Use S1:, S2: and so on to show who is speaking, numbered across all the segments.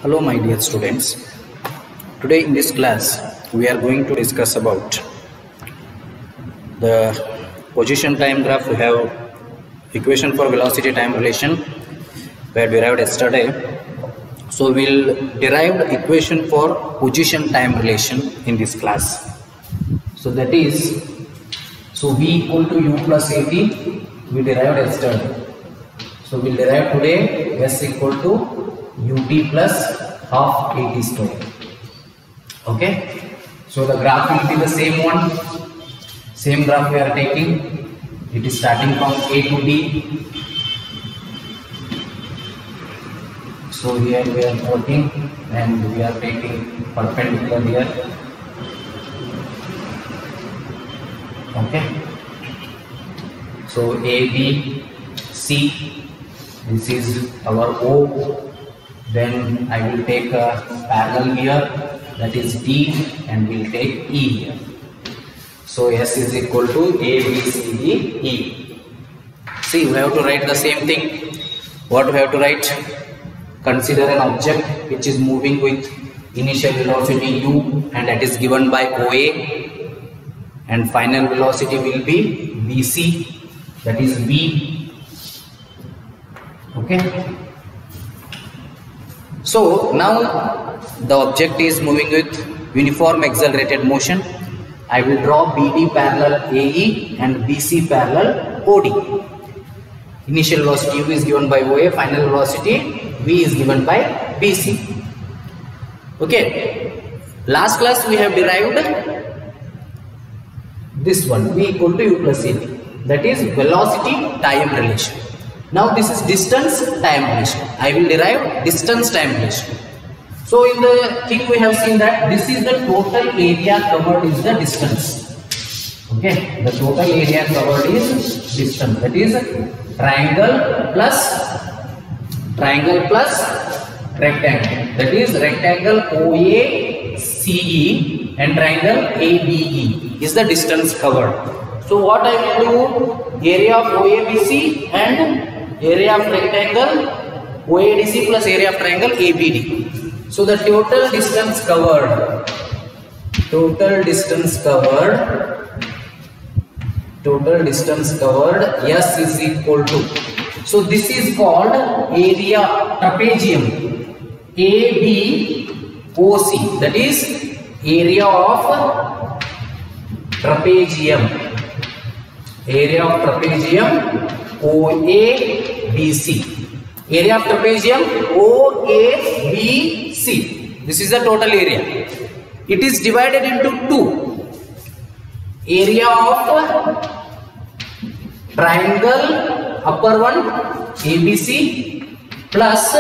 S1: Hello my dear students. Today in this class we are going to discuss about the position time graph. We have equation for velocity time relation where derived yesterday. So we'll derive the equation for position time relation in this class. So that is, v equal to u plus at we derived yesterday. So we'll derive today s equal to ut plus half at square. Okay, so the graph will be the same one, same graph we are taking. It is starting from A to D. So here we are working and we are taking perpendicular here. Okay, so A, B, C, this is our O. Then I will take a parallel here, that is D, and we'll take E here. So S is equal to A, B, C, D, E. See, we have to write the same thing. What we have to write? Consider an object which is moving with initial velocity u, and that is given by OA, and final velocity will be BC, that is V. Okay. So now the object is moving with uniform accelerated motion. I will draw BD parallel AE and BC parallel OD. Initial velocity U is given by OA, final velocity V is given by BC. Okay, last class we have derived this one, V equal to U plus AT, that is velocity time relation. Now this is distance time relation. I will derive distance time relation. So in the thing we have seen that this is the total area covered is the distance. Okay, the total area covered is distance. That is triangle plus rectangle. That is rectangle OACE and triangle ABE is the distance covered. So what I will do, area of OABC and area of rectangle OADC plus area of triangle ABD. So the total distance covered S is equal to, so this is called area trapezium ABOC, that is area of trapezium OABC, area of trapezium OABC. This is the total area. It is divided into two. Area of triangle upper one ABC plus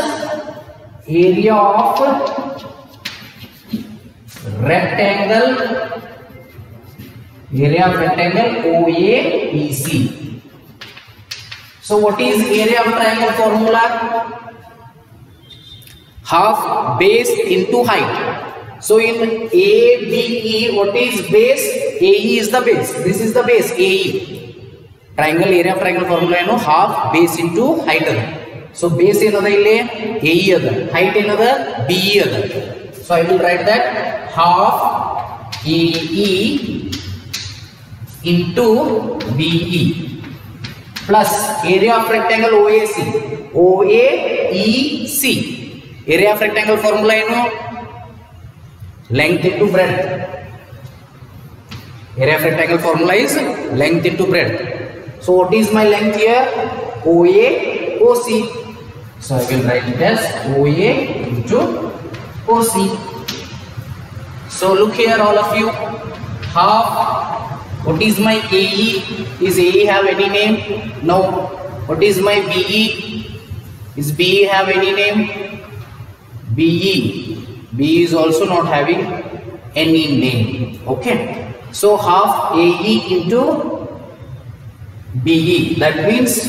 S1: area of rectangle OABC. So what is area of triangle formula? Half base into height. So in ABE, what is base? AE is the base. This is the base, AE. Triangle area of triangle formula, you know, half base into height. So base another AE other, height another BE other. So I will write that half AE into BE plus area of rectangle OAEC. Area of rectangle formula, you know, length into breadth. Area of rectangle formula is length into breadth. So what is my length here? OAOC. So I will write it as OA into OC. So look here all of you. Half. What is my AE? Is AE have any name? No. What is my BE? Is BE have any name? BE is also not having any name. Okay. So half AE into BE. That means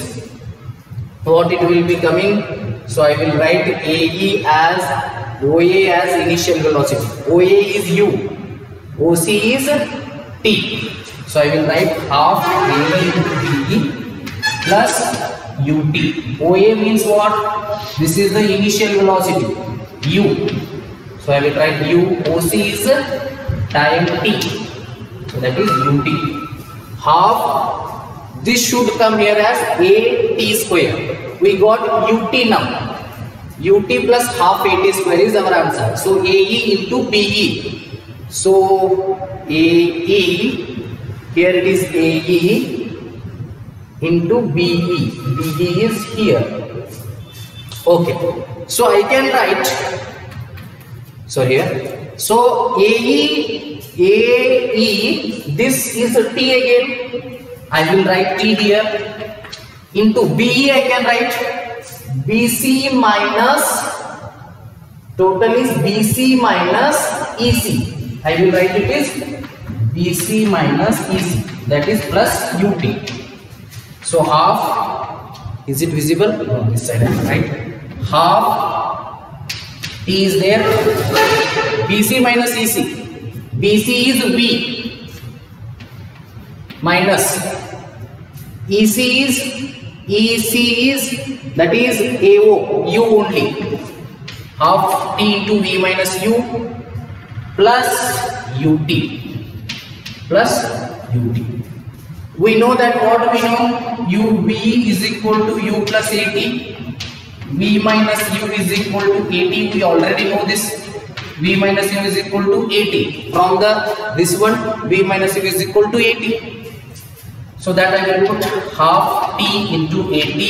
S1: what it will be coming. So I will write AE as OA as initial velocity. OA is U. OC is T. So I will write half AE into BE plus ut. OA means what? This is the initial velocity. u. So I will write u. OC is time t. So that is ut. Half. This should come here as at square. We got ut now. Ut plus half at square is our answer. So AE into BE. So AE, here it is AE into BE. BE is here. Okay. So I can write. So here. So AE, this is a T again. I will write T here. Into BE I can write BC minus, total is BC minus EC. I will write it is BC minus EC, that is plus UT. So half, is it visible? On this side I will write half T is there, BC minus EC. BC is V minus EC is that is AO, U only. Half T into V minus U plus UT. Plus UT. We know that what we know, UV is equal to U plus AT. V minus U is equal to AT. We already know this. V minus U is equal to AT. From this one, V minus U is equal to AT. So that I will put half T into AT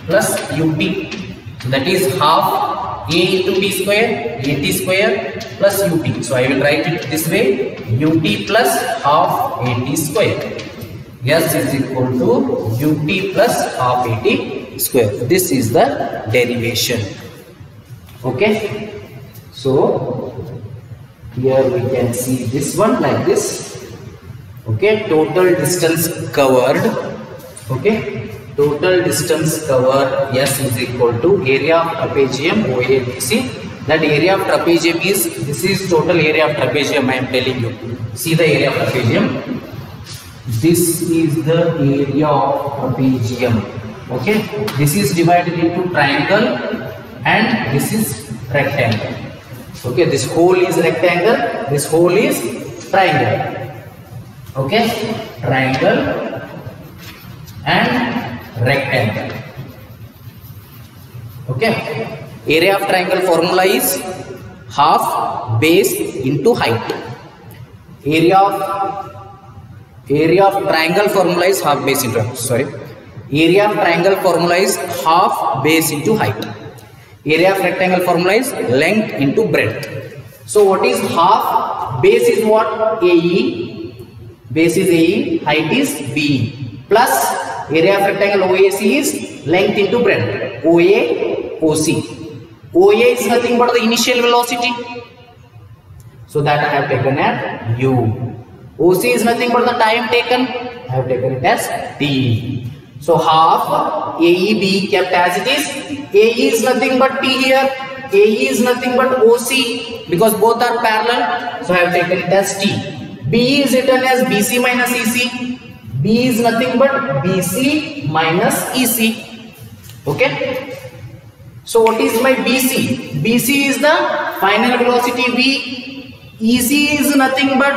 S1: plus UT. So that is half A into T square, AT square plus UT. So I will write it this way, UT plus half AT square. Yes, is equal to UT plus half AT square. This is the derivation. Okay. So here we can see this one like this. Okay, total distance covered. Okay, total distance covered, yes, is equal to area of trapezium OABC. That area of trapezium is, this is total area of trapezium I am telling you. See the area of trapezium. This is the area of trapezium. Okay, this is divided into triangle and this is rectangle. Okay, this whole is rectangle, this whole is triangle. Okay, triangle and rectangle. Okay, area of triangle formula is half base into height. Area of triangle formula is half base into, area of triangle formula is half base into height. Area of rectangle formula is length into breadth. So what is half? Base is what? AE. Base is AE, height is BE, plus area of rectangle OAC is length into breadth, OA, OC. OA is nothing but the initial velocity. So that I have taken as U. OC is nothing but the time taken. I have taken it as T. So half AE BE kept as it is. AE is nothing but T here. AE is nothing but OC because both are parallel. So I have taken it as T. BE is written as BC minus EC. BE is nothing but BC minus EC. Okay. So what is my BC? BC is the final velocity V. EC is nothing but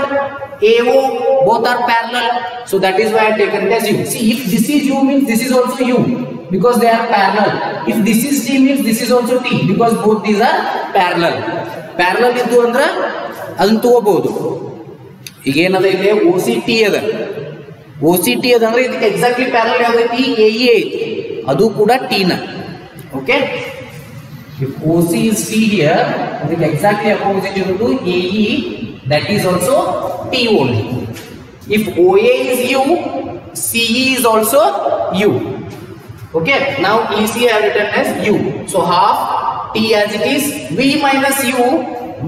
S1: AO. Both are parallel. So that is why I have taken it as U. See, if this is U means this is also U because they are parallel. If this is T means this is also T because both these are parallel. Parallel is the adantu obodu. ಈಗೇನದ ಇದೆ OCT ಅದ. OCT ಅದಂದ್ರೆ ಇದಕ್ಕೆ exactly parallel ಯಾವ್ದೈತಿ? AE ಐತಿ, ಅದು ಕೂಡ T ನ. Okay, if OC is T here, ಇದಕ್ಕೆ exactly opposite ಇರೋದು AE, that is also T only. If OA is U, CE is also U. Okay, now EC I have written as U. So half T as it is, V minus U.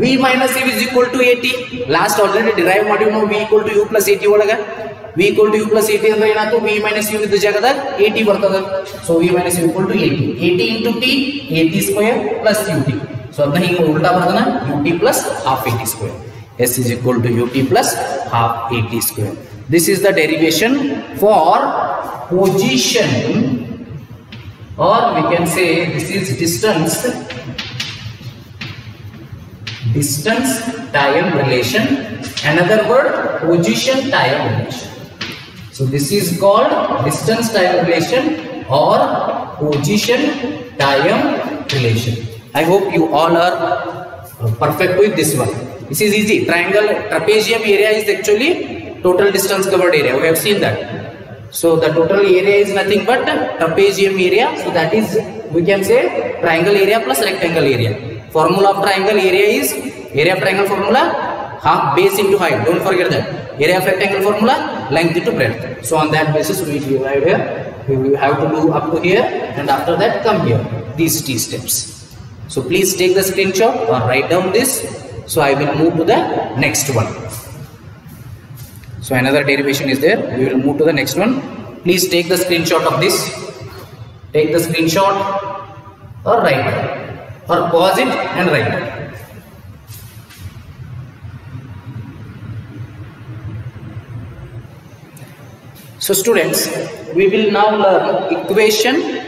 S1: V minus U is equal to AT. Last already derived ಮಾಡಿ ನಾವು V equal to U plus AT ಒಳಗ. V equal to U plus AT ಅಂದ್ರೆ ಏನಾಯ್ತು? V minus U ಇದ್ದ ಜಾಗದಾಗ AT ಬರ್ತದ. So V minus U equal to AT. AT into T, AT square plus UT. So ಅದನ್ನ ಹಿಂಗೆ ಉಲ್ಟಾ ಬರ್ತದನ, UT plus half AT square. S is equal to UT plus half AT square. This is the derivation for position, or we can say this is distance distance time relation, another word position time relation. So this is called distance time relation or position time relation. I hope you all are perfect with this one. This is easy. Triangle trapezium area is actually total distance covered area. We have seen that. So the total area is nothing but trapezium area. So that is, we can say, triangle area plus rectangle area. Formula of triangle area is, area of triangle formula, half base into height. Don't forget that. Area of rectangle formula, length into breadth. So on that basis we divide here. We will have to do up to here, and after that come here. These T steps. So please take the screenshot or write down this. So I will move to the next one. So another derivation is there. We will move to the next one. Please take the screenshot of this. Take the screenshot or write down, or pause it and write down. So students, we will now learn equation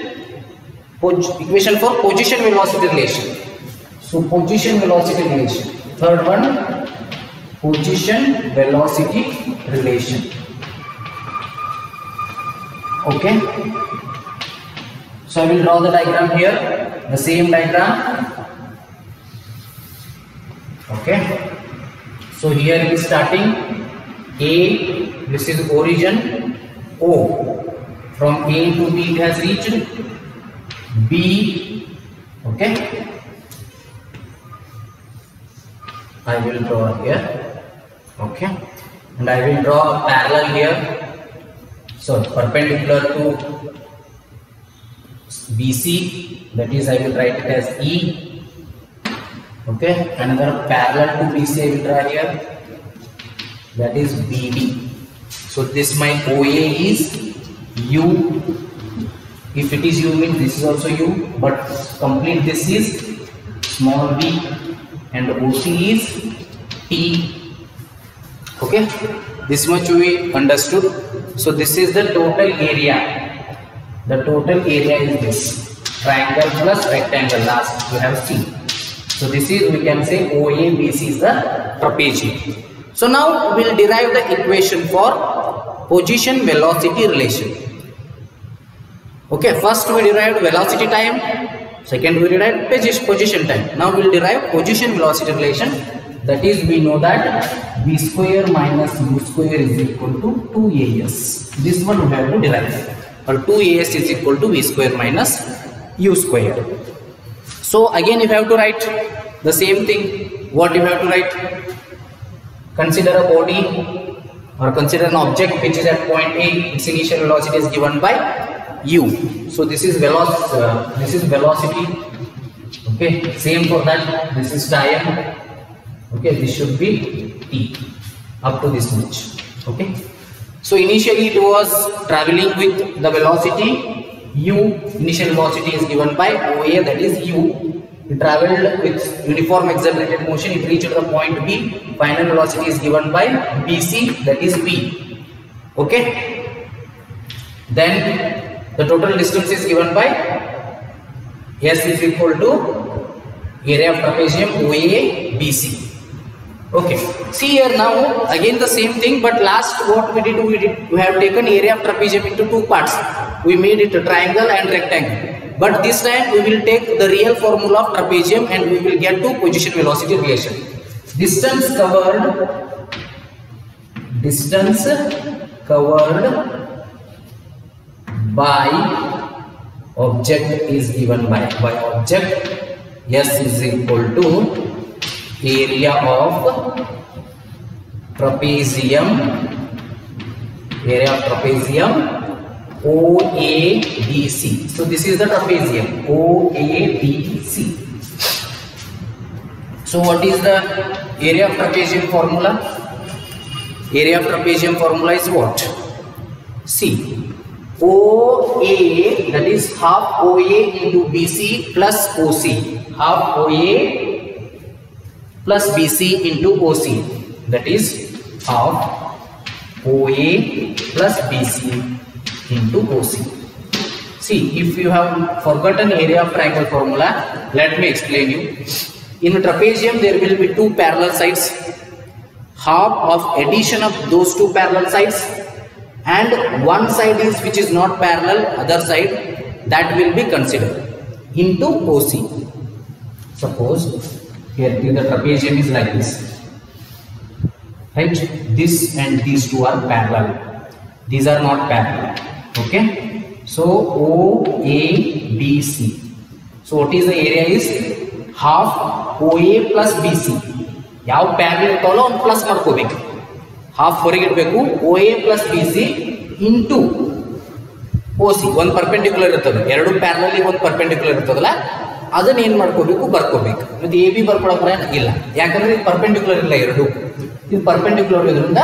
S1: for position velocity relation. So position velocity relation. Third one, position velocity relation. Okay. So I will draw the diagram here. The same diagram. Okay. So here it is starting A. This is origin. O. From A to B it has reached B. Okay. I will draw here. Okay. And I will draw a parallel here. So perpendicular to BC, that is I will write it as E. Okay. Another parallel to BC I will draw here. That is BD. So this my OA is U. If it is U means this is also U, but complete this is small b, and OC is T. Okay, this much we understood. So this is the total area. The total area is this triangle plus rectangle. Last you have seen. So this is, we can say, OA BC is the trapezium. So now we will derive the equation for position velocity relation. Okay, first we derived velocity time, second we derived position time. Now we will derive position velocity relation. That is, we know that v square minus u square is equal to 2as. This one we have to derive. Or 2as is equal to v square minus u square. So again if you have to write the same thing, what you have to write? Consider a body or consider an object which is at point A. Its initial velocity is given by u. So this is velocity. Okay, same for that. This is time. Okay, this should be t up to this much. Okay, so initially it was traveling with the velocity u. Initial velocity is given by OA, that is u. It traveled with uniform accelerated motion. It reached the point B. Final velocity is given by BC, that is B. Okay. Then the total distance is given by S is equal to area of trapezium OA BC. Okay. See here now again the same thing, but last what we did, we have taken area of trapezium into two parts. We made it a triangle and rectangle. But this time we will take the real formula of trapezium and we will get to position velocity relation. Distance covered by object is given by object. S is equal to area of trapezium OABC. So this is the trapezium OABC. So what is the area of trapezium formula? Area of trapezium formula is what? See, OA, that is half OA into BC plus OC. Half OA plus BC into OC. That is half OA plus BC into OC. See, if you have forgotten area of triangle formula, let me explain you. In a trapezium there will be two parallel sides. Half of addition of those two parallel sides, and one side is which is not parallel, other side, that will be considered into OC. Suppose here the trapezium is like this, right? This and these two are parallel, these are not parallel. Okay, so OABC. So what is the area is half OA plus BC. ಯಾವ parallel ಇರ್ತಾವಲ್ಲ ಒಂದು plus ಮಾಡ್ಕೋಬೇಕು, half ಹೊರಗೆ ಇಡಬೇಕು. OA plus BC into OC. ಒಂದು perpendicular ಇರ್ತದೆ, ಎರಡು parallel ಒಂದು ಪರ್ಪೆಂಡಿಕ್ಯುಲರ್ ಇರ್ತದಲ್ಲ, ಅದನ್ನ ಏನು ಮಾಡ್ಕೋಬೇಕು, ಬರ್ಕೋಬೇಕು. ಇದು AB ಬರ್ಕೊಳಕ್ಕೆ ಇಲ್ಲ, ಯಾಕಂದ್ರೆ ಇದು ಪರ್ಪೆಂಡಿಕ್ಯುಲರ್ ಇಲ್ಲ, ಎರಡು ಇದು ಪರ್ಪೆಂಡಿಕ್ಯುಲರ್ ಇದ್ರಿಂದ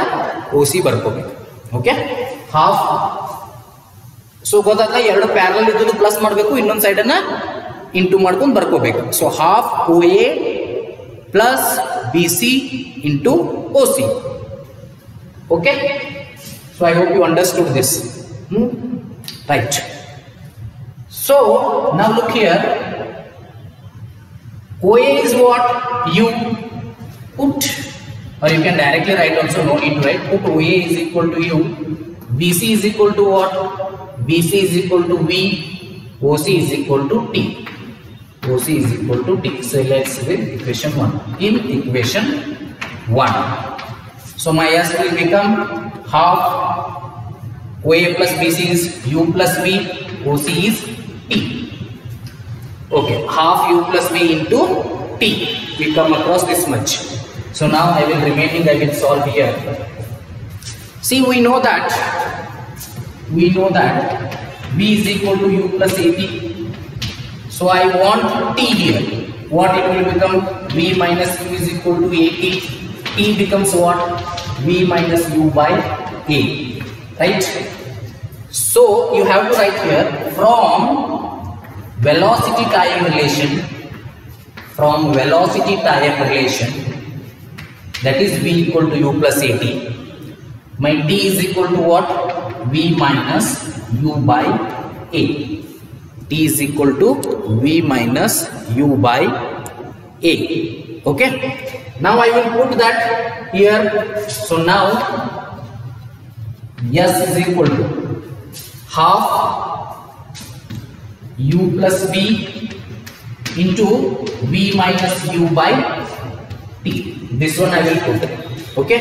S1: OC ಬರ್ಕೋಬೇಕು. Okay, half. ಸೊ ಗೊತ್ತಾಗ ಎರಡು ಪ್ಯಾರಲಲ್ ಇದ್ದು ಪ್ಲಸ್ ಮಾಡಬೇಕು, ಇನ್ನೊಂದು ಸೈಡನ್ನ ಇಂಟು ಮಾಡ್ಕೊಂಡು ಬರ್ಕೋಬೇಕು. So half OA plus BC into OC. Okay, so I hope you understood this. Right. So now look here, OA is what? U. Put, or you can directly write also, no need to write. Put OA is equal to U, BC is equal to what? BC is equal to V, OC is equal to T. OC is equal to T. So let's with equation 1. In equation 1, so my S will become half OA plus BC is U plus V, OC is T. Okay, half U plus V into T. We come across this much. So now I will remaining solve here. See, we know that V is equal to U plus AP. So I want T here. What it will become? V minus U is equal to AT. T becomes what? V minus U by A. Right? So you have to write here, from velocity time relation, that is V equal to U plus AT. My T is equal to what? V minus U by A. T is equal to V minus U by A. Okay, now I will put that here. So now S is equal to half U plus V into V minus U by T. This one I will put. Okay,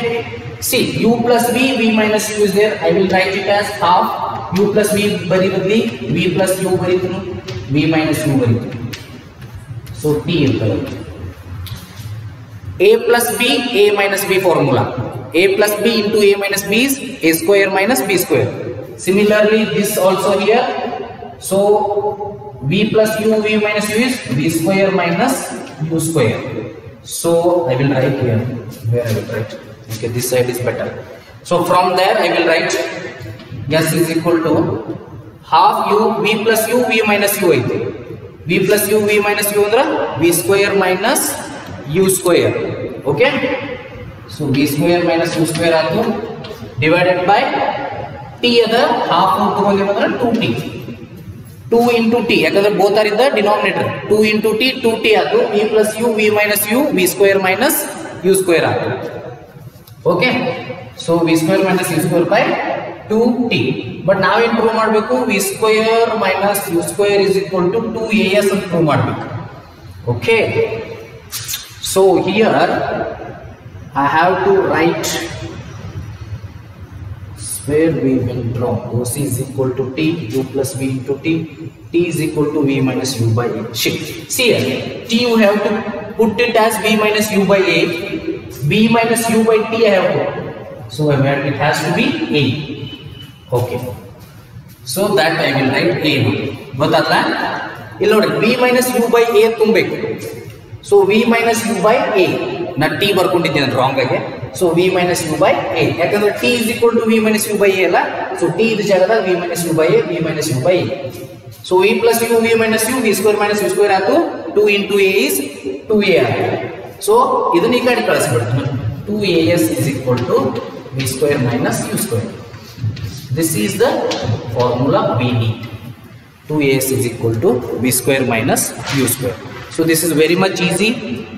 S1: see, U plus V, V minus U is there. I will write it as half U plus V bari badli, V plus U bari thunu, V minus U bari thunu. So T equal A plus B, A minus B formula. A plus B into A minus B is A square minus B square. Similarly, this also here. So V plus U, V minus U is V square minus U square. So I will write here. Where I will write? Okay, this side is better. So from there I will write S is equal to half U, V plus U, V minus U. V plus U, V minus U andra V square minus U square. Okay, so V square minus U square aatu divided by T ada half tagondivandre 2T. 2 into T, yakandre both are in the denominator. 2 into T, 2T aatu V plus U, V minus U, V square minus U square aatu. Okay, so V square minus U square by 2T. But now in prove ಮಾಡಬೇಕು, V square minus U square is equal to 2AS ಅಂತ prove ಮಾಡಬೇಕು. Okay, so here I have to write where we will draw OC is equal to T, U plus V into T, T is equal to V minus U by A. See here, T you have to put it as V minus U by A, V minus U by T I have to, so it has to be A. Okay, so that I will write A. ಗೊತ್ತಾಯ್ತಾ? ಇಲ್ಲಿ ನೋಡಿ, V minus U by A ತುಂಬಬೇಕು. So V minus U by A, ನಾ T ಬರ್ಕೊಂಡಿದ್ದೀನಿ wrong ಆಗಿ. So V minus U by A, ಯಾಕಂದ್ರೆ T is equal to V minus U by A ಅಲ್ಲ. So T ಇದ ಜಾಗದಾಗ V minus U by A, V minus U by A. So V plus U, V minus U, V square minus U square ಆಯ್ತು. 2 into A is 2A ಆಯ್ತು. So ಇದನ್ನ ಈ ಕಡೆ ಕಳಿಸ್ಬಿಡ್ತೀನಿ. 2AS is equal to V square minus U square. This is the formula we need. 2AS is equal to V square minus U square. So this is very much easy.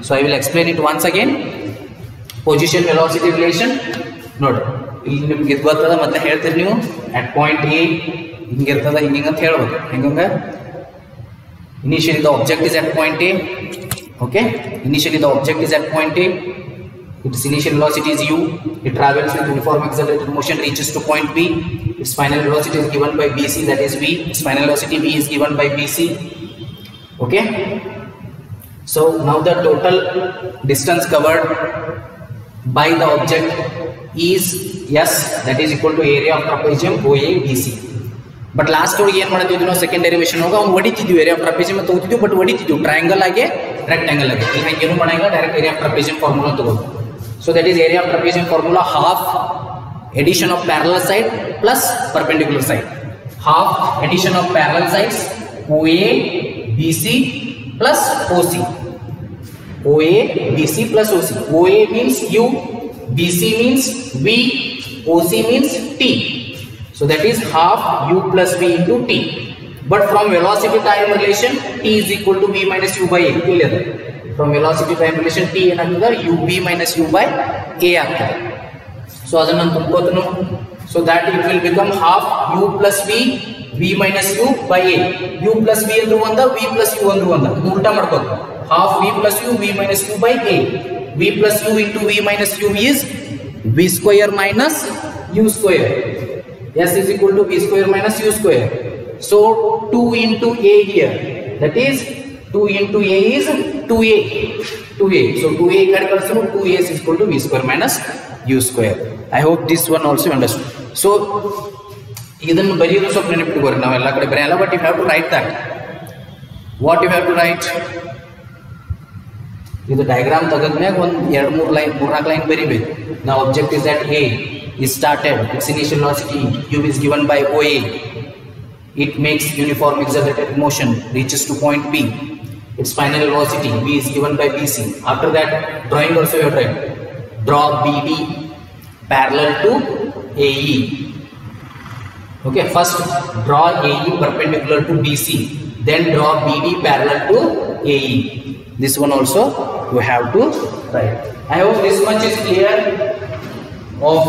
S1: So I will explain it once again. Position velocity relation. Note. ಇಲ್ಲಿ ನಿಮಗೆ ಇದು ಗೊತ್ತದ ಮತ್ತೆ ಹೇಳ್ತೀರಿ ನೀವು at point A ಹಿಂಗಿರ್ತದ ಹಿಂಗೆ ಅಂತ ಹೇಳ್ಬೋದು. ಹೆಂಗಂಗ initially the object is at point A. Okay, initially the object is at point A. Its initial velocity is u. It travels with uniform accelerated motion, reaches to point B. Its final velocity is given by BC, that is v. Its final velocity v is given by BC. Okay. So now the total distance covered by the object is S, that is equal to area of trapezium OA BC. But last ಒಳಗೆ ಏನು ಮಾಡ್ತಿದ್ವಿ ನಾವು second derivation ಹೋಗ ಅವ್ನು ಹೊಡಿತಿದ್ವಿ area of trapezium ಅಂತ ಹೋಗ್ತಿದ್ವಿ, but ಹೊಡಿತಿದ್ವಿ triangle ಆಗಿ ರೆಕ್ಟಾಂಗಲ್ ಆಗಿ. ಇಲ್ಲಿ ಹಂಗೆ ಏನು ಮಾಡಂಗಿಲ್ಲ, direct area of trapezium formula ತಗೋದು. So that is area of trapezium formula, half addition of parallel side plus perpendicular side. Half addition of parallel sides OA BC plus OC. OA BC plus OC. OA means U, BC means V, OC means T. So that is half U plus V into T. But from velocity time relation, T is equal to V minus U by A. From velocity time relation, T ಏನಾಗ್ತದೆ UV minus U by A ಆಗ್ತದೆ. So ಅದನ್ನು ತುಂಬ್ಕೋತನು. So that it will become half U plus V, V minus U by A. U plus V ಅಂದ್ರು ಒಂದ, V plus U ಅಂದ್ರು ಒಂದ. ಇದು ಉಲ್ಟಾ ಮಾಡ್ಕೋದು. Half V plus U, V minus U by A. V plus U into V minus U is V square minus U square. S is equal to V square minus U square. So 2 into A here. That is 2 into A is 2A. 2A. So 2A so 2A is equal to V square minus U square. I hope this one also understood. So ಇದನ್ನು ಬರೆಯೋದು ಸ್ವಲ್ಪ ನೆನಪಿಟ್ಕೋರಿ, ನಾವು ಎಲ್ಲ ಕಡೆ ಬರೆಯಲ್ಲ, but you have to write that. What you have to write? ಇದು diagram ತೆಗೆದ್ಮೇಲೆ ಒಂದು 2-3 line 4-4 line ಬರೀಬೇಕು. The object is at A, is started, its initial velocity U is given by OA. It makes uniform accelerated motion, reaches to point B. Its final velocity V is given by BC. After that, drawing also you have to write. Draw BD parallel to AE. Okay, first draw AE perpendicular to BC, then draw BD parallel to AE. This one also you have to write. I hope this much is clear of,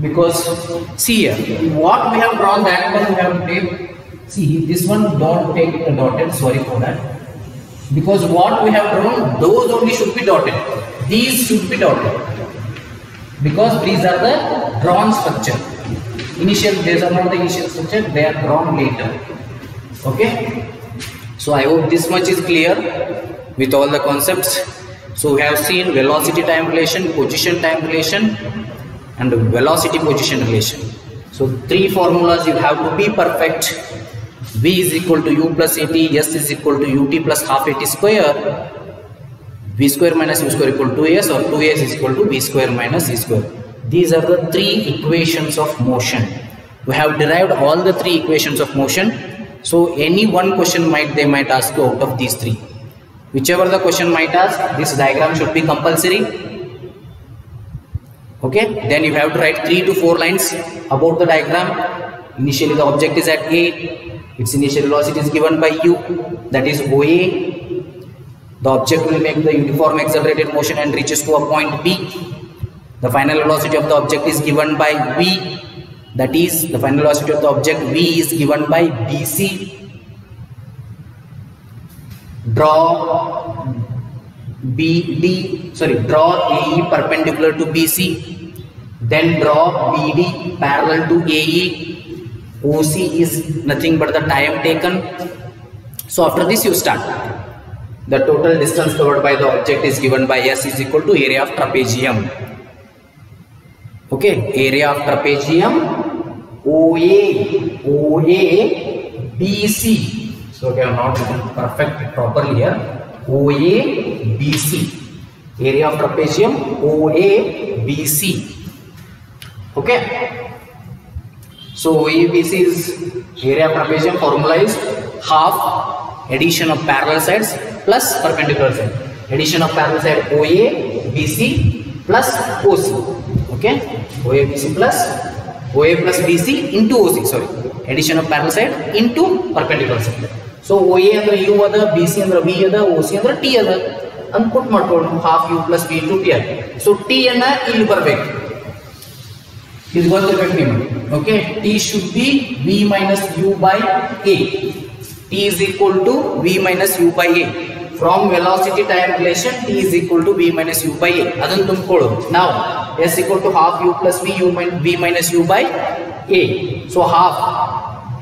S1: because see here what we have drawn, that one we have to take. See this one, don't take the dotted, sorry for that, because what we have drawn, those only should be dotted, these should be dotted, because these are the drawn structure. Initial, these are not the initial structure, they are drawn later. Okay, so I hope this much is clear with all the concepts. So we have seen velocity time relation, position time relation, and velocity position relation. So 3 formulas you have to be perfect. V is equal to U plus AT, S is equal to UT plus half AT square, V square minus U square equal to 2S, or 2S is equal to V square minus E square. These are the 3 equations of motion. We have derived all the 3 equations of motion. So any one question they might ask you out of these 3. Whichever the question might ask, this diagram should be compulsory. Okay, then you have to write 3 to 4 lines about the diagram. Initially the object is at A, its initial velocity is given by U, that is OA. The object will make the uniform accelerated motion and reaches to a point B. The final velocity of the object is given by V, that is the final velocity of the object V is given by BC. Draw draw AE perpendicular to BC, then draw BD parallel to AE. OC is nothing but the time taken. So after this you start. The total distance covered by the object is given by S is equal to area of trapezium. Okay, area of trapezium OA BC. So okay, I have not written perfect properly here. OA BC, area of trapezium OA BC. Okay, so OA BC is area of trapezium. Formula is half addition of parallel sides plus perpendicular side. Addition of parallel side OA BC plus OC. Okay, OA BC plus OA plus BC into OC. Sorry, addition of parallel side into perpendicular side. So
S2: so O A ಅಂದ್ರೆ U ಅದ, B C ಅಂದ್ರೆ V ಅದ, O C ಅಂದ್ರೆ T ಅದ ಅಂತ put ಮಾಡ್ಕೊಳ್ಳಿ. Half U plus V into T ಆಗಿ. So T ಅನ್ನ ಇಲ್ಲಿ ಬರ್ಬೇಕು, ಇದು ಗೊತ್ತಿರ್ಬೇಕು ನಿಮ್ಗೆ. Okay, T should be V minus U by A. T is equal to V minus U by A. From velocity time relation T is equal to V minus U by A. ಅದನ್ನು ತುಂಬಿಕೊಳ್ಳೋದು ನಾವು. S equal to half U plus V V minus U by A. So half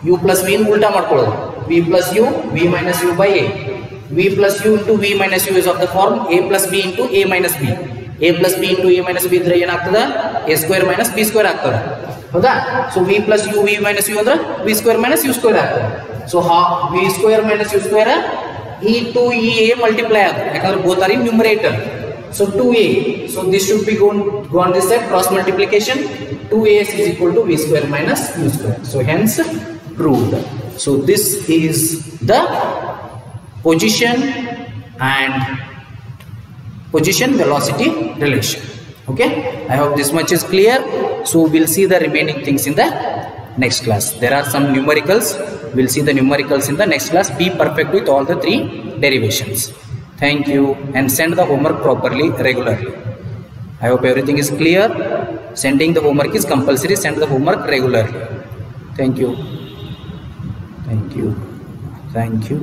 S2: U plus V ಉಲ್ಟಾ ಮಾಡ್ಕೊಳ್ಳೋದು, V plus U V minus U by A. V plus U into V minus U is of the form A plus B into A minus B. A plus B into A minus B ಇದ್ರೆ ಏನಾಗ್ತದೆ? A square minus B square ಆಗ್ತದೆ, ಹೌದಾ? So V plus U V minus you ಅಂದ್ರೆ V square minus U square ಆಗ್ತದೆ. So V square minus U square ಈ two ಈ A multiply ಆಗುತ್ತೆ, ಯಾಕಂದ್ರೆ both are in numerator. So 2a, so this should be go on this side, cross multiplication. 2as is equal to v square minus u square. So hence proved. So this is the position and position velocity relation. Okay, I hope this much is clear. So we'll see the remaining things in the next class. There are some numericals. We'll see the numericals in the next class. Be perfect with all the 3 derivations. Thank you, and send the homework properly, regularly. I hope everything is clear. Sending the homework is compulsory. Send the homework regularly. Thank you. Thank you. Thank you.